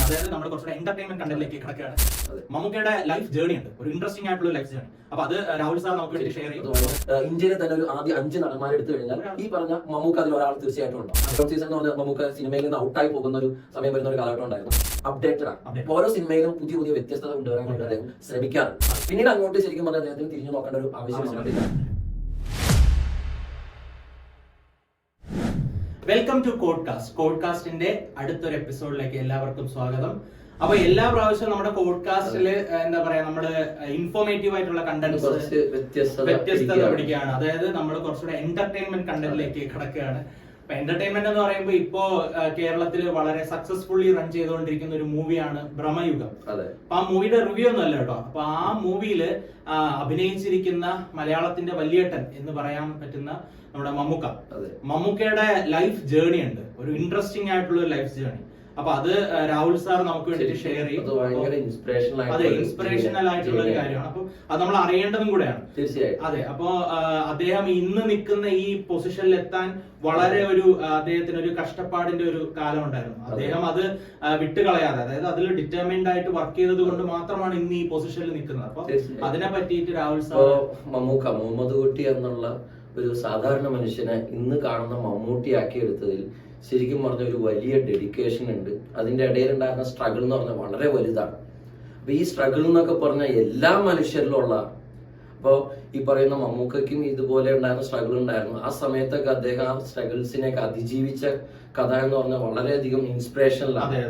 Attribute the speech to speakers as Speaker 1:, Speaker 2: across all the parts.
Speaker 1: അതായത് നമ്മുടെ കുറച്ചുകൂടെ എന്റർടൈൻമെന്റ് കണ്ടന്റിലേക്ക് കിടക്കുകയാണ്. മമ്മൂക്കയുടെ ലൈഫ് ജേർണി ഉണ്ട്, ഒരു ഇൻട്രസ്റ്റിംഗ് ആയിട്ടുള്ള ലൈഫ് ജേർണി. അപ്പൊ അത് രാഹുൽ സാർ നമുക്ക് വേണ്ടി ഷെയർ ചെയ്യും.
Speaker 2: ഇന്ത്യയിലെ തന്നെ ഒരു ആദ്യ 5 നടന്മാരെ എടുത്തു കഴിഞ്ഞാൽ ഈ പറഞ്ഞ മമ്മൂക്ക അതിൽ ഒരാൾ തീർച്ചയായിട്ടും ഉണ്ടാവും. സീസൺ എന്ന് പറഞ്ഞാൽ മമ്മൂക്ക സിനിമയിൽ നിന്ന് ഔട്ടായി പോകുന്ന ഒരു സമയം വരുന്ന ഒരു കാലഘട്ടം ഉണ്ടായിരുന്നു. അപ്ഡേറ്റഡ് ആണ്. ഓരോ സിനിമയിലും പുതിയ പുതിയ വ്യത്യസ്തത കൊണ്ടുവരാൻ വേണ്ടി അദ്ദേഹം ശ്രമിക്കാറുണ്ട്. പിന്നീട് അങ്ങോട്ട് ശരിക്കും പറഞ്ഞാൽ അദ്ദേഹത്തിന് തിരിഞ്ഞു നോക്കേണ്ട ഒരു ആവശ്യം വന്നിട്ടില്ല.
Speaker 1: വെൽക്കം ടു കോഡ്കാസ്റ്റിന്റെ അടുത്തൊരു എപ്പിസോഡിലേക്ക് എല്ലാവർക്കും സ്വാഗതം. അപ്പൊ എല്ലാ പ്രാവശ്യവും നമ്മുടെ കോഡ്കാസ്റ്റില് എന്താ പറയാ, നമ്മള് ഇൻഫോർമേറ്റീവ് ആയിട്ടുള്ള കണ്ടന്റ്സ് വ്യത്യസ്തത പിടിക്കുകയാണ്. അതായത് നമ്മൾ കുറച്ചുകൂടെ എന്റർടൈൻമെന്റ് കണ്ടന്റിലേക്ക് കിടക്കുകയാണ്. അപ്പൊ എന്റർടൈൻമെന്റ് എന്ന് പറയുമ്പോൾ ഇപ്പോ കേരളത്തിൽ വളരെ സക്സസ്ഫുള്ളി റൺ ചെയ്തുകൊണ്ടിരിക്കുന്ന ഒരു മൂവിയാണ് ബ്രഹ്മയുഗം. അപ്പൊ ആ മൂവിയുടെ റിവ്യൂ ഒന്നും അല്ല കേട്ടോ. അപ്പൊ ആ മൂവിയില് അഭിനയിച്ചിരിക്കുന്ന മലയാളത്തിന്റെ വലിയേട്ടൻ എന്ന് പറയാൻ പറ്റുന്ന നമ്മുടെ മമ്മൂക്കയുടെ ലൈഫ് ജേർണി ഉണ്ട്, ഒരു ഇൻട്രസ്റ്റിംഗ് ആയിട്ടുള്ള ഒരു ലൈഫ് ജേർണി. അപ്പൊ അത് രാഹുൽ സാർ നമുക്ക് വേണ്ടി ഷെയർ ചെയ്യും. അതെ, ഇൻസ്പിറേഷണൽ ആയിട്ടുള്ള ഒരു കാര്യമാണ്. അപ്പൊ അത് നമ്മൾ അറിയേണ്ടതും കൂടെയാണ്. അതെ, അപ്പൊ അദ്ദേഹം ഇന്ന് നിൽക്കുന്ന ഈ പൊസിഷനിൽ എത്താൻ വളരെ അദ്ദേഹത്തിന് ഒരു കഷ്ടപ്പാടിന്റെ ഒരു കാലം ഉണ്ടായിരുന്നു. അദ്ദേഹം അത് വിട്ടുകളയാതെ, അതായത് അതിൽ ഡിറ്റർമിൻഡ് ആയിട്ട് വർക്ക് ചെയ്തത് കൊണ്ട് മാത്രമാണ് ഇന്ന് ഈ പൊസിഷനിൽ നിൽക്കുന്നത്. അപ്പൊ അതിനെ പറ്റിയിട്ട് രാഹുൽ സാർ
Speaker 2: മമ്മൂക്ക മുഹമ്മദ് കുട്ടി എന്നുള്ള ഒരു സാധാരണ മനുഷ്യനെ ഇന്ന് കാണുന്ന മമ്മൂട്ടിയാക്കി എടുത്തതിൽ ശരിക്കും പറഞ്ഞ ഒരു വലിയ ഡെഡിക്കേഷൻ ഉണ്ട്. അതിന്റെ ഇടയിലുണ്ടായിരുന്ന സ്ട്രഗിൾ എന്ന് പറഞ്ഞാൽ വളരെ വലുതാണ്. അപ്പൊ ഈ സ്ട്രഗിൾ എന്നൊക്കെ പറഞ്ഞാൽ എല്ലാ മനുഷ്യരിലും ഉള്ളതാണ്. അപ്പോൾ ഈ പറയുന്ന മമ്മൂക്കയ്ക്കും ഇതുപോലെ ഉണ്ടായിരുന്ന സ്ട്രഗിൾ ഉണ്ടായിരുന്നു. ആ സമയത്തൊക്കെ അദ്ദേഹം ആ സ്ട്രഗിൾസിനെയൊക്കെ അതിജീവിച്ച കഥ എന്ന് പറഞ്ഞാൽ വളരെയധികം ഇൻസ്പിറേഷനിലാണ്.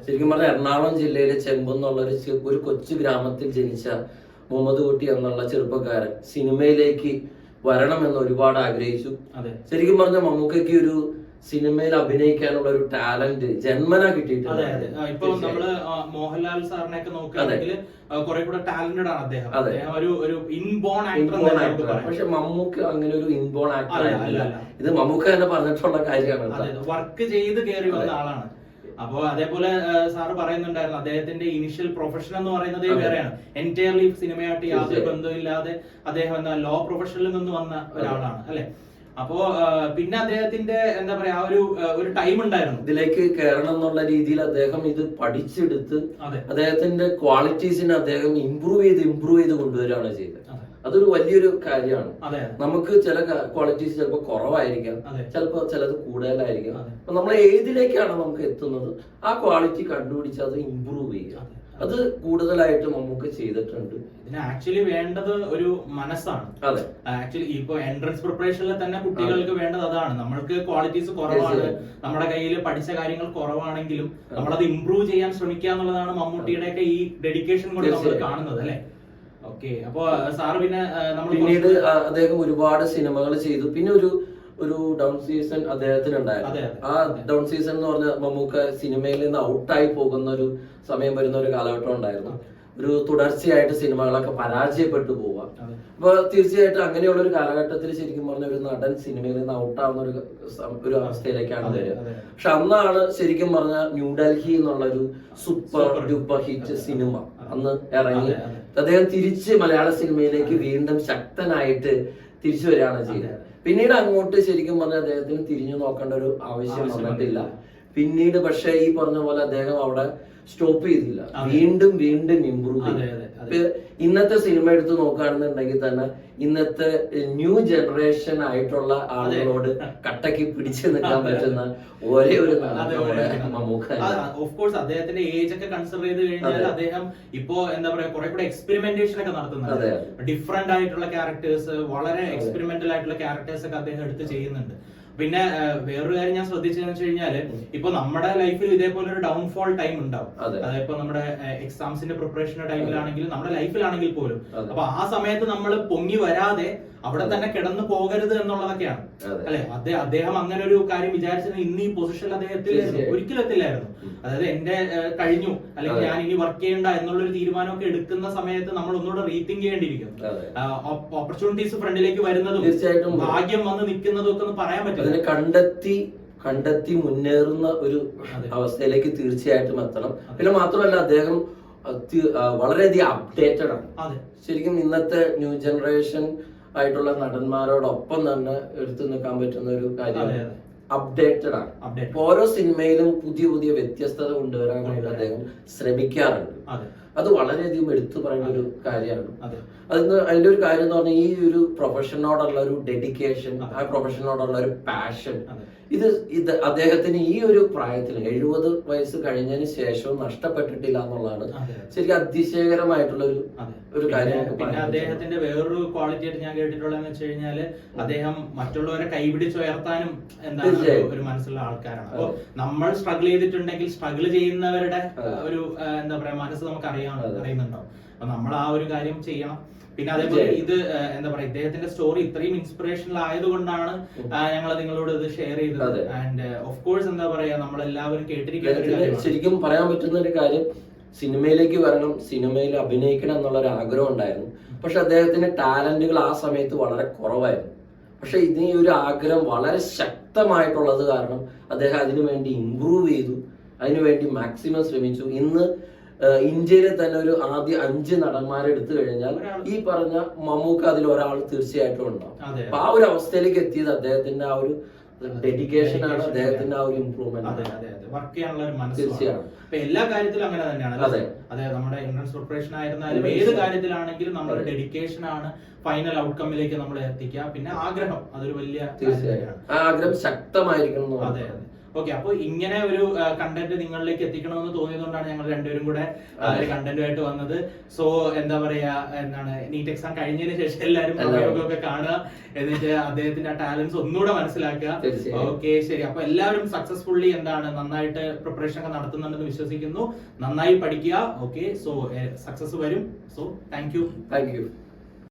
Speaker 2: ശരിക്കും പറഞ്ഞാൽ എറണാകുളം ജില്ലയിലെ ചെമ്പെന്നുള്ള ഒരു കൊച്ചു ഗ്രാമത്തിൽ ജനിച്ച മുഹമ്മദ് കുട്ടി എന്നുള്ള ചെറുപ്പക്കാരൻ സിനിമയിലേക്ക് വരണമെന്ന് ഒരുപാട് ആഗ്രഹിച്ചു. ശരിക്കും പറഞ്ഞ മമ്മൂക്കയ്ക്ക് ഒരു സിനിമയിൽ അഭിനയിക്കാനുള്ള ഒരു ടാലന്റ് ജന്മനാ കിട്ടിയിട്ടുണ്ട്.
Speaker 1: ഇപ്പൊ നമ്മള് മോഹൻലാൽ സാറിനെ ഒക്കെ നോക്കുകയാണെങ്കിൽ കുറെ കൂടെ ടാലന്റഡ് ആണ് അദ്ദേഹം. ഒരു ഇൻബോൺ ആക്ടർ.
Speaker 2: പക്ഷെ മമ്മൂക്ക അങ്ങനെ ഒരു ഇൻബോൺ ആക്ടർ അല്ല. ഇത് മമ്മൂക്ക തന്നെ പറഞ്ഞിട്ടുള്ള കാര്യമാണ്.
Speaker 1: വർക്ക് ചെയ്ത് കയറി വന്ന ആളാണ്. അപ്പോ അതേപോലെ സാറ് പറയുന്നുണ്ടായിരുന്നു അദ്ദേഹത്തിന്റെ ഇനിഷ്യൽ പ്രൊഫഷൻ എന്ന് പറയുന്നത് വേറെയാണ്. എൻറ്റയർലി സിനിമയായിട്ട് യാതൊരു ബന്ധമില്ലാതെ അദ്ദേഹം ലോ പ്രൊഫഷനിൽ നിന്ന് വന്ന ഒരാളാണ് അല്ലെ. അപ്പോ പിന്നെ അദ്ദേഹത്തിന്റെ എന്താ പറയാ ഒരു ടൈം ഉണ്ടായിരുന്നു
Speaker 2: ഇതിലേക്ക് കയറണം എന്നുള്ള രീതിയിൽ അദ്ദേഹം ഇത് പഠിച്ചെടുത്ത് അദ്ദേഹത്തിന്റെ ക്വാളിറ്റീസിനെ അദ്ദേഹം ഇംപ്രൂവ് ചെയ്ത് കൊണ്ടുവരികയാണ് ചെയ്തത്. അതൊരു വലിയൊരു കാര്യമാണ്. നമുക്ക് ചില ക്വാളിറ്റീസ് ചിലപ്പോൾ കുറവായിരിക്കാം, ചിലപ്പോൾ ചിലത് കൂടുതലായിരിക്കാം. അപ്പൊ നമ്മൾ ഏതിലേക്കാണ് നമുക്ക് എത്തുന്നത് ആ ക്വാളിറ്റി കണ്ടുപിടിച്ച് അത് ഇംപ്രൂവ് ചെയ്യുക. അത് കൂടുതലായിട്ട് നമുക്ക് ചെയ്തിട്ടുണ്ട്.
Speaker 1: ഇതിന് ആക്ച്വലി വേണ്ടത് ഒരു മനസ്സാണ്. ആക്ച്വലി ഇപ്പൊ എൻട്രൻസ് പ്രിപ്പറേഷനിൽ തന്നെ കുട്ടികൾക്ക് വേണ്ടത് അതാണ്. നമ്മൾക്ക് ക്വാളിറ്റീസ് കുറവാണ്, നമ്മുടെ കയ്യിൽ പഠിച്ച കാര്യങ്ങൾ കുറവാണെങ്കിലും നമ്മളത് ഇംപ്രൂവ് ചെയ്യാൻ ശ്രമിക്കുക എന്നുള്ളതാണ് മമ്മൂട്ടിയുടെ ഒക്കെ ഈ ഡെഡിക്കേഷൻ കൊണ്ട് നമ്മൾ കാണുന്നത് അല്ലെ. ഓക്കെ, അപ്പൊ സാറ്
Speaker 2: പിന്നീട് അദ്ദേഹം ഒരുപാട് സിനിമകൾ ചെയ്തു. പിന്നെ ഒരു ഡൗൺ സീസൺ അദ്ദേഹത്തിന് ഉണ്ടായിരുന്നു. ആ ഡൗൺ സീസൺ എന്ന് പറഞ്ഞ മമ്മൂക്ക സിനിമയിൽ നിന്ന് ഔട്ടായി പോകുന്ന ഒരു സമയം വരുന്ന ഒരു കാലഘട്ടം ഉണ്ടായിരുന്നു. ഒരു തുടർച്ചയായിട്ട് സിനിമകളൊക്കെ പരാജയപ്പെട്ടു പോവുക. അപ്പൊ തീർച്ചയായിട്ടും അങ്ങനെയുള്ള ഒരു കാലഘട്ടത്തിൽ ശരിക്കും പറഞ്ഞ ഒരു നടൻ സിനിമയിൽ നിന്ന് ഔട്ടാവുന്ന ഒരു അവസ്ഥയിലേക്കാണ് വരിക. പക്ഷെ അന്നാണ് ശരിക്കും പറഞ്ഞ ന്യൂഡൽഹി എന്നുള്ള ഒരു സൂപ്പർ ഡ്യൂപ്പർ ഹിറ്റ് സിനിമ അന്ന് ഇറങ്ങി. അദ്ദേഹം തിരിച്ച് മലയാള സിനിമയിലേക്ക് വീണ്ടും ശക്തനായിട്ട് തിരിച്ചു വരികയാണ് ചെയ്തത്. പിന്നീട് അങ്ങോട്ട് ശരിക്കും പറഞ്ഞാൽ അദ്ദേഹത്തിന് തിരിഞ്ഞു നോക്കേണ്ട ഒരു ആവശ്യം വന്നിട്ടില്ല. പിന്നീട് പക്ഷെ ഈ പറഞ്ഞ പോലെ അദ്ദേഹം അവിടെ സ്റ്റോപ്പ് ചെയ്തില്ല, വീണ്ടും ഇംപ്രൂവ് ചെയ്തു. ഇന്നത്തെ സിനിമ എടുത്ത് നോക്കുകയാണെന്നുണ്ടെങ്കിൽ തന്നെ ഇന്നത്തെ ന്യൂ ജനറേഷൻ ആയിട്ടുള്ള ആളുകളോട് കട്ടക്ക് പിടിച്ചു നിൽക്കാൻ പറ്റുന്ന ഒരേ ഒരു മമ്മൂക്ക.
Speaker 1: ഓഫ് കോഴ്സ് അദ്ദേഹത്തിന്റെ ഏജ് ഒക്കെ കൺസിഡർ ചെയ്ത് കഴിഞ്ഞാൽ അദ്ദേഹം ഇപ്പോ എന്താ പറയാ കുറെ കൂടെ എക്സ്പെരിമെന്റേഷൻ ഒക്കെ നടത്തുന്നുണ്ട്. ഡിഫറെന്റ് ആയിട്ടുള്ള ക്യാരക്ടേഴ്സ്, വളരെ എക്സ്പെരിമെന്റൽ ആയിട്ടുള്ള ക്യാരക്ടേഴ്സ് ഒക്കെ അദ്ദേഹം എടുത്ത് ചെയ്യുന്നുണ്ട്. പിന്നെ വേറൊരു കാര്യം ഞാൻ ശ്രദ്ധിച്ചതെന്ന് വെച്ച് കഴിഞ്ഞാല് ഇപ്പൊ നമ്മുടെ ലൈഫിൽ ഇതേപോലെ ഒരു ഡൗൺഫോൾ ടൈം ഉണ്ടാവും. അതായത് ഇപ്പൊ നമ്മുടെ എക്സാംസിന്റെ പ്രിപ്പറേഷന്റെ ടൈമിലാണെങ്കിലും നമ്മുടെ ലൈഫിലാണെങ്കിൽ പോലും. അപ്പൊ ആ സമയത്ത് നമ്മൾ പൊങ്ങി വരാതെ അവിടെ തന്നെ കിടന്നു പോകരുത് എന്നുള്ളതൊക്കെയാണ് അല്ലെ. അദ്ദേഹം അങ്ങനെ ഒരു കാര്യം വിചാരിച്ചത് ഇന്ന് ഈ പൊസിഷനിൽ അദ്ദേഹം ഒരിക്കലും എത്തില്ലായിരുന്നു. അതായത് എന്റെ കഴിഞ്ഞു അല്ലെങ്കിൽ ഞാൻ ഇനി വർക്ക് ചെയ്യണ്ട എന്നുള്ളൊരു തീരുമാനമൊക്കെ എടുക്കുന്ന സമയത്ത് നമ്മൾ ഒന്നുകൂടെ റീതിങ്ക് ചെയ്യേണ്ടിയിരിക്കും. ഓപ്പർച്യൂണിറ്റീസ് ഫ്രണ്ടിലേക്ക് വരുന്നതും തീർച്ചയായിട്ടും ഭാഗ്യം വന്ന് നിൽക്കുന്നതും ഒക്കെ ഒന്ന് പറയാൻ പറ്റില്ല.
Speaker 2: കണ്ടെത്തി മുന്നേറുന്ന ഒരു അവസ്ഥയിലേക്ക് തീർച്ചയായിട്ടും എത്തണം. പിന്നെ മാത്രമല്ല അദ്ദേഹം വളരെയധികം അപ്ഡേറ്റഡ് ആണ്. ശരിക്കും ഇന്നത്തെ ന്യൂ ജനറേഷൻ ആയിട്ടുള്ള നടന്മാരോടൊപ്പം തന്നെ എടുത്തു നിൽക്കാൻ പറ്റുന്ന ഒരു കാര്യമാണ്. അപ്ഡേറ്റഡ് ആണ്. ഓരോ സിനിമയിലും പുതിയ പുതിയ വ്യത്യസ്തത കൊണ്ടുവരാനായിട്ട് അദ്ദേഹം ശ്രമിക്കാറുണ്ട്. അത് വളരെയധികം എടുത്തു പറയുന്ന ഒരു കാര്യമാണ്. അതിന്റെ ഒരു കാര്യം എന്ന് പറഞ്ഞാൽ ഈ ഒരു പ്രൊഫഷനോടുള്ള ഒരു ഡെഡിക്കേഷൻ, ആ പ്രൊഫഷനോടുള്ള ഒരു പാഷൻ, ഇത് അദ്ദേഹത്തിന് ഈ ഒരു പ്രായത്തിൽ 70 വയസ്സ് കഴിഞ്ഞതിന് ശേഷവും നഷ്ടപ്പെട്ടിട്ടില്ല എന്നുള്ളതാണ് ശരിക്കും അതിശയകരമായിട്ടുള്ള ഒരു കാര്യം.
Speaker 1: പിന്നെ അദ്ദേഹത്തിന്റെ വേറൊരു ക്വാളിറ്റി ആയിട്ട് ഞാൻ കേട്ടിട്ടുള്ളതെന്ന് വെച്ച് കഴിഞ്ഞാല് അദ്ദേഹം മറ്റുള്ളവരെ കൈപിടിച്ചുയർത്താനും എന്താണ് ഒരു മനസ്സുള്ള ആൾക്കാരാണ്. അപ്പൊ നമ്മൾ സ്ട്രഗിൾ ചെയ്തിട്ടുണ്ടെങ്കിൽ സ്ട്രഗിൾ ചെയ്യുന്നവരുടെ ഒരു എന്താ പറയാ മനസ്സ് നമുക്ക് അറിയുന്നുണ്ടാവും. അപ്പൊ നമ്മൾ ആ ഒരു കാര്യം ചെയ്യണം. പിന്നെ അതേപോലെ ഇത് എന്താ പറയാ ഇദ്ദേഹത്തിന്റെ സ്റ്റോറി ഇത്രയും ഇൻസ്പിറേഷണൽ ആയതുകൊണ്ടാണ് ഞങ്ങൾ നിങ്ങളോട് ഇത് ഷെയർ ചെയ്തത്. ആൻഡ് ഓഫ് കോഴ്സ് എന്താ പറയാ നമ്മളെല്ലാവരും കേട്ടിരിക്കുന്ന
Speaker 2: ശരിക്കും പറയാൻ പറ്റുന്ന ഒരു കാര്യം, സിനിമയിലേക്ക് വരണം, സിനിമയിൽ അഭിനയിക്കണം എന്നുള്ള ഒരു ആഗ്രഹം ഉണ്ടായിരുന്നു. പക്ഷെ അദ്ദേഹത്തിന്റെ ടാലന്റുകൾ ആ സമയത്ത് വളരെ കുറവായിരുന്നു. പക്ഷെ ഇതിന് ഒരു ആഗ്രഹം വളരെ ശക്തമായിട്ടുള്ളത് കാരണം അദ്ദേഹം അതിനുവേണ്ടി ഇംപ്രൂവ് ചെയ്തു, അതിനുവേണ്ടി മാക്സിമം ശ്രമിച്ചു. ഇന്ന് ഇന്ത്യയിലെ തന്നെ ഒരു ആദ്യ 5 നടന്മാരെ എടുത്തു കഴിഞ്ഞാൽ ഈ പറഞ്ഞ മമ്മൂക്ക അതിൽ ഒരാൾ തീർച്ചയായിട്ടും ഉണ്ടാവും. അപ്പൊ ആ ഒരു അവസ്ഥയിലേക്ക് എത്തിയത് അദ്ദേഹത്തിന്റെ ആ ഒരു ഡെഡിക്കേഷൻ ആണ്, അദ്ദേഹത്തിന്റെ ആ ഒരു ഇംപ്രൂവ്മെന്റ്,
Speaker 1: വർക്ക് ചെയ്യാനുള്ള ഒരു മനസ്സ്.
Speaker 2: തീർച്ചയാണ്
Speaker 1: എല്ലാ കാര്യത്തിലും അങ്ങനെ തന്നെയാണ്. അതെ, നമ്മുടെ ഇൻഷുറൻസ് കോർപ്പറേഷൻ ആയിരുന്നാലും ഏത് കാര്യത്തിലാണെങ്കിലും നമ്മുടെ ഡെഡിക്കേഷൻ ആണ് ഫൈനൽ ഔട്ട്കമ്മിലേക്ക് നമ്മൾ എത്തിക്കുക. പിന്നെ ആഗ്രഹം, അതൊരു വലിയ
Speaker 2: തീർച്ചയായും ആഗ്രഹം ശക്തമായിരിക്കണം.
Speaker 1: അതെ. ഓക്കെ, അപ്പൊ ഇങ്ങനെ ഒരു കണ്ടന്റ് നിങ്ങളിലേക്ക് എത്തിക്കണമെന്ന് തോന്നിയതുകൊണ്ടാണ് ഞങ്ങൾ രണ്ടുപേരും കൂടെ ഒരു കണ്ടന്റുമായിട്ട് വന്നത്. സോ എന്താ പറയാ നീറ്റ് എക്സാം കഴിഞ്ഞതിന് ശേഷം എല്ലാവരും ഒക്കെ കാണുക, എന്നിട്ട് അദ്ദേഹത്തിന്റെ ടാലൻസ് ഒന്നുകൂടെ മനസ്സിലാക്കുക. ഓക്കെ, ശരി. അപ്പൊ എല്ലാവരും സക്സസ്ഫുള്ളി നന്നായിട്ട് പ്രിപ്പറേഷൻ ഒക്കെ നടത്തുന്നുണ്ടെന്ന് വിശ്വസിക്കുന്നു. നന്നായി പഠിക്കുക. ഓക്കെ, സോ സക്സസ് വരും. So thank you.